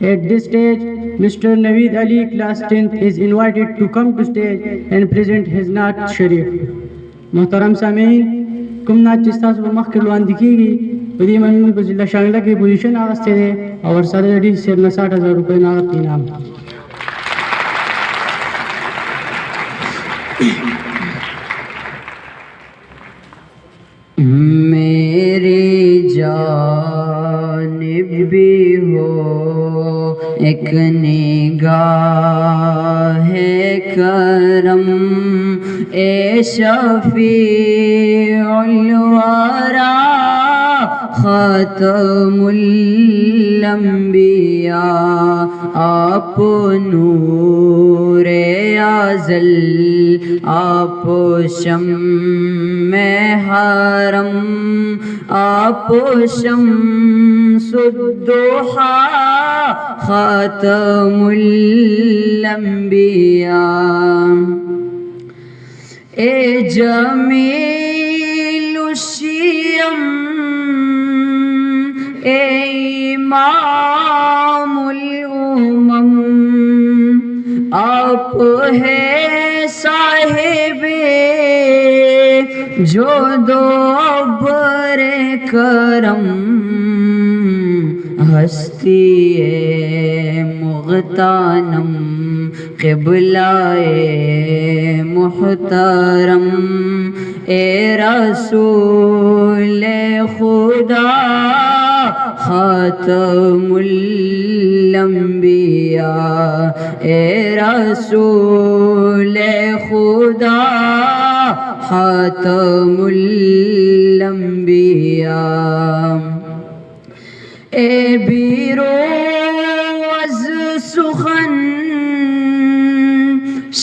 At this stage, Mr. Naveed Ali, class 10th, is invited to come to stage and present his Naat Sharif. محترم سامعین، کوم نعت چې ستاسو په مخ کې وړاندې کېږي په دې باندې موږ په ضلع شانګله کې پوزیشن اخیستی دی او ورسره د ډي صاحب نه 60,000 روپۍ نغد انعام. میری جانب بھی ہو ایک نگاہ کرم اے شفیع الورا خاتم الانبیاء آپ نور ازل آپ شمع حرم آپ شمس الضحیٰ خاتم الانبیاء اے جمیل الشیم اے امام الامم آپ ہے صاحب جود و ابر کرم ہستی مغتنم قبلہ محترم اے رسول خدا خاتم الانبیاء اے رسول خدا خاتم الانبیاء اے بیروز سخن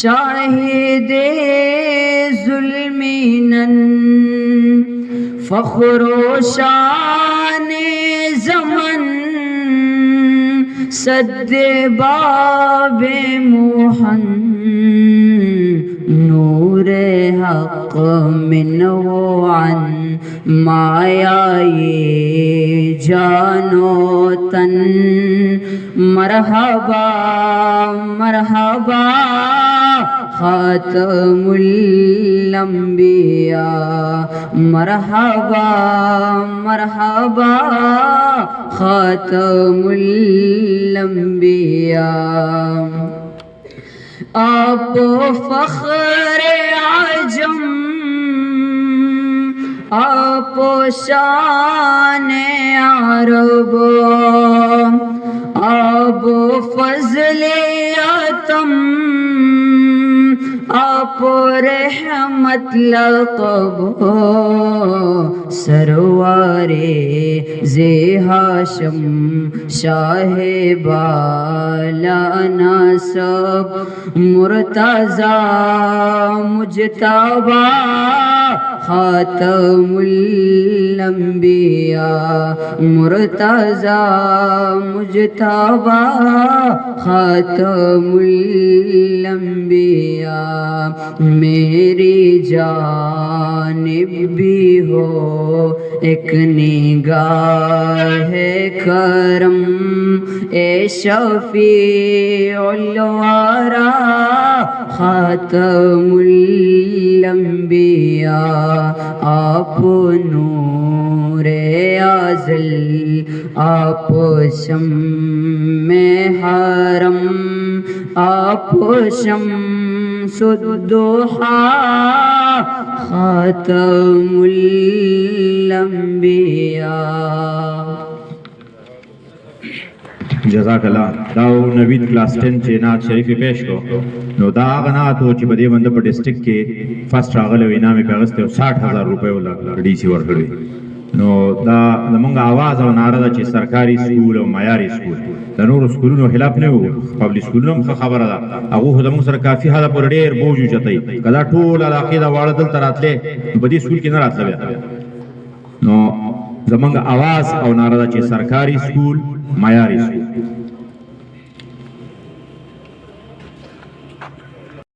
شاہد ظلمینن فخر و شان زمن صد باب موہن نور حق من و عن مایائی جان و تن مرحبا مرحبا خاتم الانبیاء مرحبا مرحبا خاتم الانبیاء آپ فخر عجم آپ شان عرب آپ فضل عتم آپ رحمت لقب سروار ذی ہاشم شاہ بالا نسب مرتضی مجتبی خاتم الانبیاء مرتضی مجتبی خاتم الانبیاء میری جانب بھی ہو ایک نگاہ کرم اے شفیع الورا خاتم الانبیاء آپ نور ازل آپ شمع حرم آپ شمس الضحیٰ خاتم الانبیاء. جزاک اللہ. داو نوید کلاس 10 چې نعت شریف پیش کو نو دا هغه نعت و چې په دې باندې په ډسټرکټ کې فرست راغلی و انعام یې پې اخیستی و 60,000 روپۍ ډي سي ورکړی. نو دا زمونږ آواز او نعره ده چې سرکاري سکول او معیاري سکول د نورو سکولونو خلاف نه وو، پبلک سکولونو هم ښه خبره ده، هغو خو زمونږ سره کافي حده پورې ډېر بوج اوچتوي. که دا ټول علاقې دا واړه دلته راتلې نو په دې سکول کې نه راتله بیا. نو زمونږ آواز او نعره ده چې سرکاري سکول معیاري سکول.